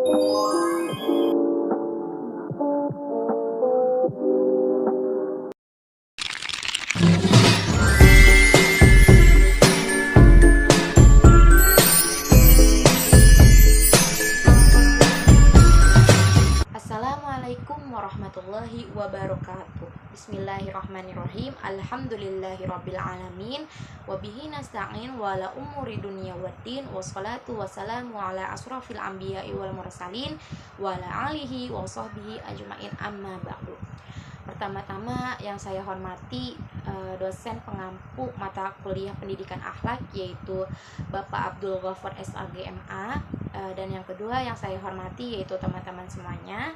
Assalamualaikum warahmatullahi wabarakatuh. Bismillahirrahmanirrahim. Alhamdulillahirabbil alamin. Wabihi nasta'in wala umuri dunya waddin. Wassalatu wassalamu ala asrafil anbiya'i wal mursalin wa ala alihi wa sahbihi ajmain, amma ba'du. Pertama-tama yang saya hormati dosen pengampu mata kuliah pendidikan akhlak, yaitu Bapak Abdul Ghaffar SAGMA, dan yang kedua yang saya hormati yaitu teman-teman semuanya.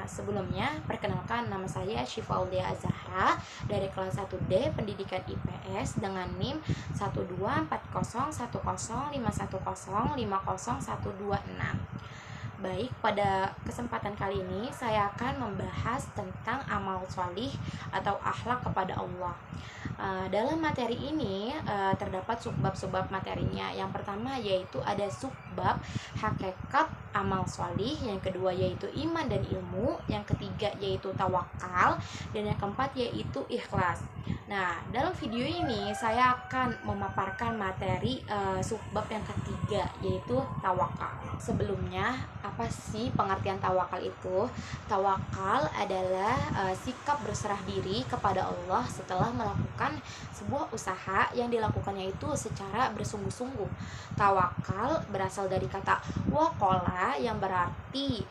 Sebelumnya perkenalkan, nama saya Syifa Aulia Az-Zahra dari kelas 1D Pendidikan IPS dengan NIM 124010510500126. Baik, pada kesempatan kali ini saya akan membahas tentang amal sholih atau akhlak kepada Allah. Dalam materi ini terdapat subbab-subbab materinya. Yang pertama yaitu ada subbab hakikat amal sholih, yang kedua yaitu iman dan ilmu, yang ketiga yaitu tawakal, dan yang keempat yaitu ikhlas. Nah, dalam video ini saya akan memaparkan materi subbab yang ketiga yaitu tawakal. Sebelumnya, apa sih pengertian tawakal itu? Tawakal adalah sikap berserah diri kepada Allah setelah melakukan sebuah usaha yang dilakukannya itu secara bersungguh-sungguh. Tawakal berasal dari kata waqala yang berarti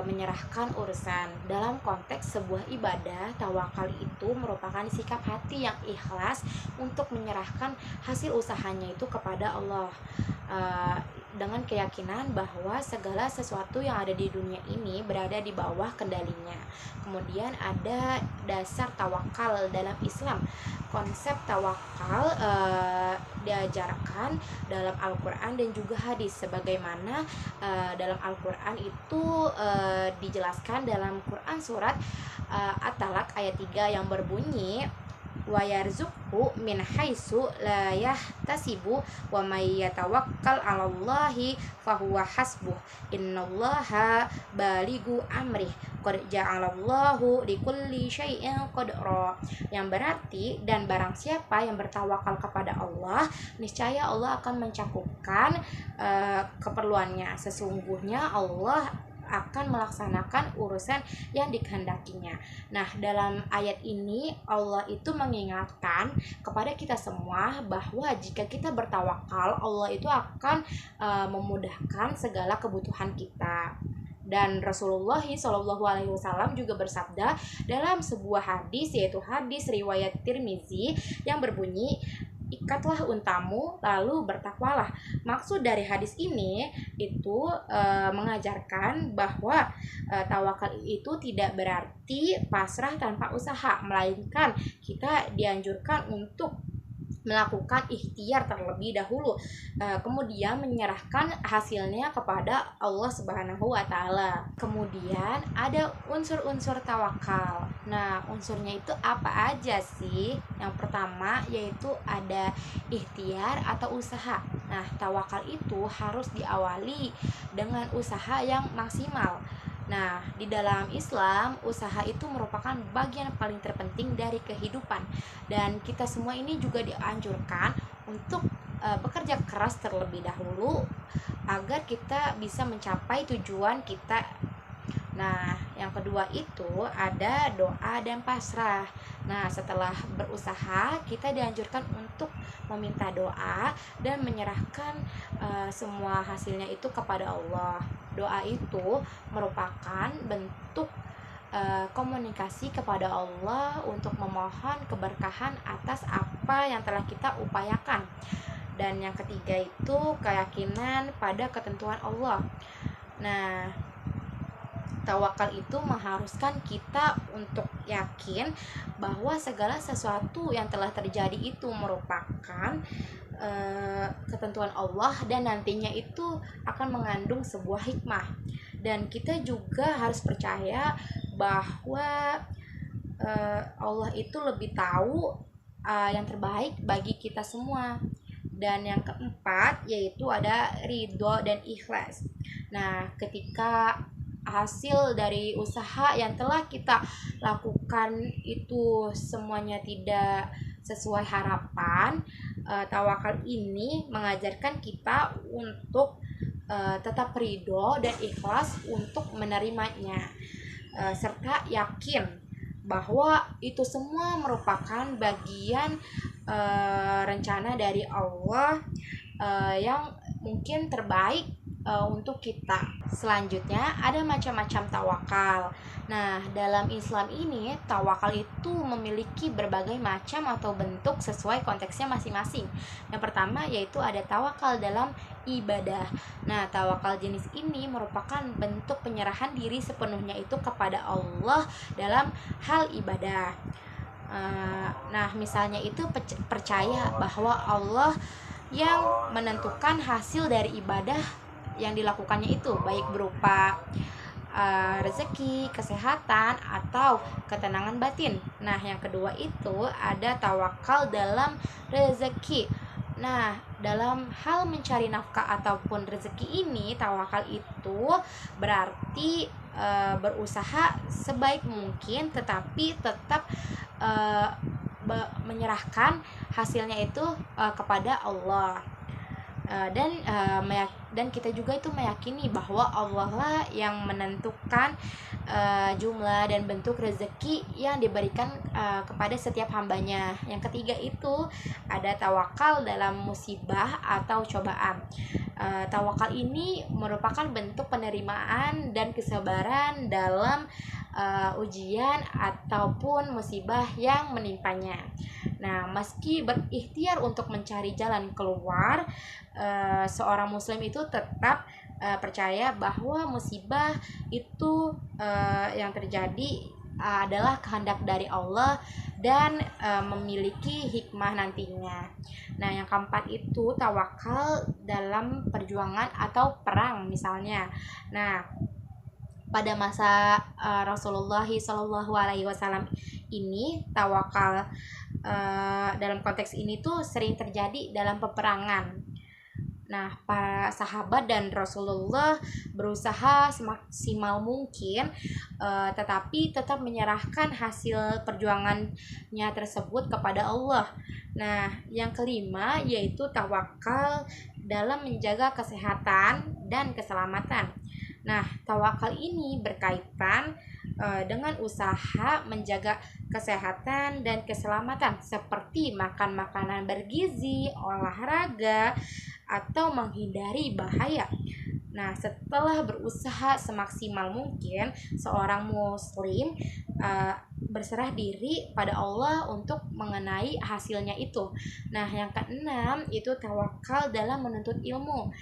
menyerahkan urusan. Dalam konteks sebuah ibadah, tawakal itu merupakan sikap hati yang ikhlas untuk menyerahkan hasil usahanya itu kepada Allah, dengan keyakinan bahwa segala sesuatu yang ada di dunia ini berada di bawah kendalinya. Kemudian ada dasar tawakal dalam Islam. Konsep tawakal diajarkan dalam Al-Quran dan juga hadis, sebagaimana dalam Al-Quran itu dijelaskan dalam Quran surat At-Talaq ayat 3 yang berbunyi wa yarzuqhu min haitsu la yahtasibu wa may yatawakkal 'alallahi fahuwa hasbuh innallaha balighu amrih qad ja'alallahu likulli syai'in qadra, yang berarti dan barang siapa yang bertawakal kepada Allah, niscaya Allah akan mencukupkan keperluannya. Sesungguhnya Allah akan melaksanakan urusan yang dikehendakinya. Nah, dalam ayat ini Allah itu mengingatkan kepada kita semua bahwa jika kita bertawakal, Allah itu akan memudahkan segala kebutuhan kita. Dan Rasulullah SAW juga bersabda dalam sebuah hadis, yaitu hadis riwayat Tirmizi, yang berbunyi, ikatlah untamu lalu bertakwalah. Maksud dari hadis ini itu mengajarkan bahwa tawakal itu tidak berarti pasrah tanpa usaha, melainkan kita dianjurkan untuk melakukan ikhtiar terlebih dahulu, kemudian menyerahkan hasilnya kepada Allah Subhanahu wa Ta'ala. Kemudian ada unsur-unsur tawakal. Nah, unsurnya itu apa aja sih? Yang pertama yaitu ada ikhtiar atau usaha. Nah, tawakal itu harus diawali dengan usaha yang maksimal. Nah, di dalam Islam, usaha itu merupakan bagian paling terpenting dari kehidupan, dan kita semua ini juga dianjurkan untuk bekerja keras terlebih dahulu agar kita bisa mencapai tujuan kita. Nah, yang kedua itu ada doa dan pasrah. Nah, setelah berusaha, kita dianjurkan untuk meminta doa dan menyerahkan semua hasilnya itu kepada Allah. Doa itu merupakan bentuk komunikasi kepada Allah untuk memohon keberkahan atas apa yang telah kita upayakan. Dan yang ketiga itu keyakinan pada ketentuan Allah. Nah, tawakal itu mengharuskan kita untuk yakin bahwa segala sesuatu yang telah terjadi itu merupakan ketentuan Allah, dan nantinya itu akan mengandung sebuah hikmah. Dan kita juga harus percaya bahwa Allah itu lebih tahu yang terbaik bagi kita semua. Dan yang keempat yaitu ada ridho dan ikhlas. Nah, ketika hasil dari usaha yang telah kita lakukan itu semuanya tidak sesuai harapan, tawakal ini mengajarkan kita untuk tetap ridho dan ikhlas untuk menerimanya, serta yakin bahwa itu semua merupakan bagian rencana dari Allah yang mungkin terbaik untuk kita. Selanjutnya ada macam-macam tawakal. Nah, dalam Islam ini tawakal itu memiliki berbagai macam atau bentuk sesuai konteksnya masing-masing. Yang pertama yaitu ada tawakal dalam ibadah. Nah, tawakal jenis ini merupakan bentuk penyerahan diri sepenuhnya itu kepada Allah dalam hal ibadah. Nah, misalnya itu percaya bahwa Allah yang menentukan hasil dari ibadah yang dilakukannya itu, baik berupa rezeki, kesehatan, atau ketenangan batin. Nah, yang kedua itu ada tawakal dalam rezeki. Nah, dalam hal mencari nafkah ataupun rezeki ini, tawakal itu berarti berusaha sebaik mungkin, tetapi tetap menyerahkan hasilnya itu kepada Allah. Dan kita juga itu meyakini bahwa Allah lah yang menentukan jumlah dan bentuk rezeki yang diberikan kepada setiap hambanya. Yang ketiga itu ada tawakal dalam musibah atau cobaan. Tawakal ini merupakan bentuk penerimaan dan kesabaran dalam ujian ataupun musibah yang menimpanya. Nah, meski berikhtiar untuk mencari jalan keluar, seorang muslim itu tetap percaya bahwa musibah itu yang terjadi adalah kehendak dari Allah dan memiliki hikmah nantinya. Nah, yang keempat itu tawakal dalam perjuangan atau perang misalnya. Nah, pada masa Rasulullah SAW ini tawakal dalam konteks ini tuh sering terjadi dalam peperangan. Nah, para sahabat dan Rasulullah berusaha semaksimal mungkin, tetapi tetap menyerahkan hasil perjuangannya tersebut kepada Allah. Nah, yang kelima yaitu tawakal dalam menjaga kesehatan dan keselamatan. Nah, tawakal ini berkaitan dengan usaha menjaga kesehatan dan keselamatan seperti makan makanan bergizi, olahraga, atau menghindari bahaya. Nah, setelah berusaha semaksimal mungkin, seorang muslim berserah diri pada Allah untuk mengenai hasilnya itu. Nah, yang keenam itu tawakal dalam menuntut ilmu.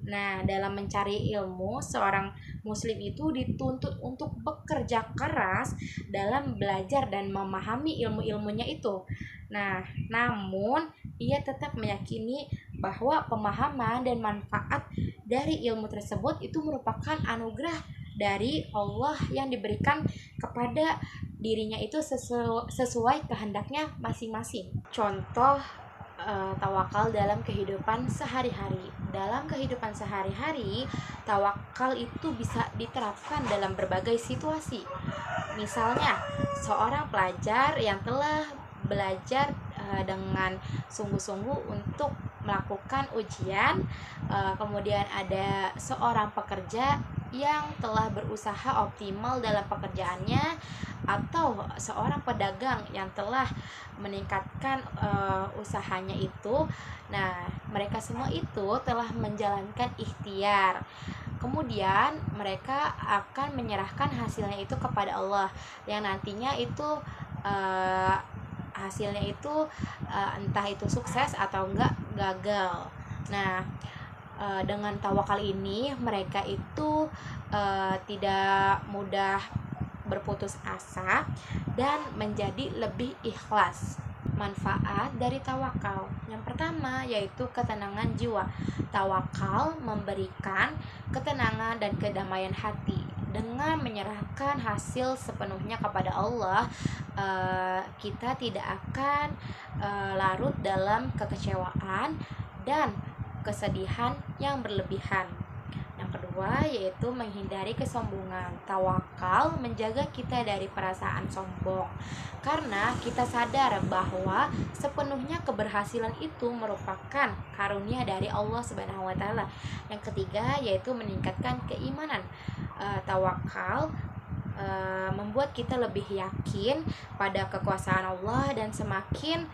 Nah, dalam mencari ilmu, seorang muslim itu dituntut untuk bekerja keras dalam belajar dan memahami ilmu-ilmunya itu. Nah, namun ia tetap meyakini bahwa pemahaman dan manfaat dari ilmu tersebut itu merupakan anugerah dari Allah yang diberikan kepada dirinya itu sesuai kehendaknya masing-masing. Contoh tawakal dalam kehidupan sehari-hari. Dalam kehidupan sehari-hari, tawakal itu bisa diterapkan dalam berbagai situasi. Misalnya, seorang pelajar yang telah belajar dengan sungguh-sungguh untuk melakukan ujian, kemudian ada seorang pekerja yang telah berusaha optimal dalam pekerjaannya, atau seorang pedagang yang telah meningkatkan usahanya itu. Nah, mereka semua itu telah menjalankan ikhtiar. Kemudian mereka akan menyerahkan hasilnya itu kepada Allah yang nantinya itu hasilnya itu entah itu sukses atau enggak gagal. Nah, dengan tawakal ini mereka itu tidak mudah berputus asa dan menjadi lebih ikhlas. Manfaat dari tawakal yang pertama yaitu ketenangan jiwa. Tawakal memberikan ketenangan dan kedamaian hati. Dengan menyerahkan hasil sepenuhnya kepada Allah, kita tidak akan larut dalam kekecewaan dan kesedihan yang berlebihan. Yang kedua kedua yaitu menghindari kesombongan. Tawakal menjaga kita dari perasaan sombong, karena kita sadar bahwa sepenuhnya keberhasilan itu merupakan karunia dari Allah Subhanahu wa taala. Yang ketiga yaitu meningkatkan keimanan. Tawakal membuat kita lebih yakin pada kekuasaan Allah dan semakin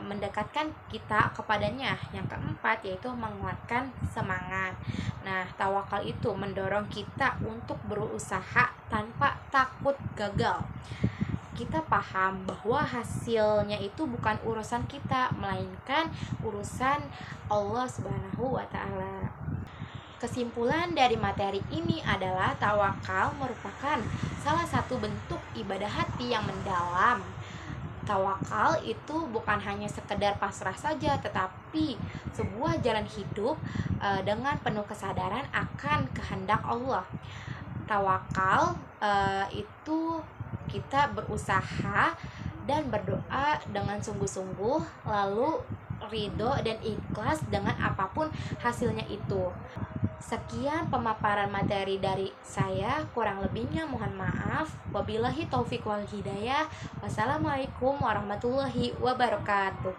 mendekatkan kita kepadanya. Yang keempat yaitu menguatkan semangat. Nah, tawakal itu mendorong kita untuk berusaha tanpa takut gagal. Kita paham bahwa hasilnya itu bukan urusan kita, melainkan urusan Allah Subhanahu wa taala. Kesimpulan dari materi ini adalah tawakal merupakan salah satu bentuk ibadah hati yang mendalam. Tawakal itu bukan hanya sekedar pasrah saja, tetapi sebuah jalan hidup dengan penuh kesadaran akan kehendak Allah. Tawakal itu kita berusaha dan berdoa dengan sungguh-sungguh, lalu ridho dan ikhlas dengan apapun hasilnya itu. Sekian pemaparan materi dari saya, kurang lebihnya mohon maaf. Wabillahi taufiq wal hidayah. Wassalamualaikum warahmatullahi wabarakatuh.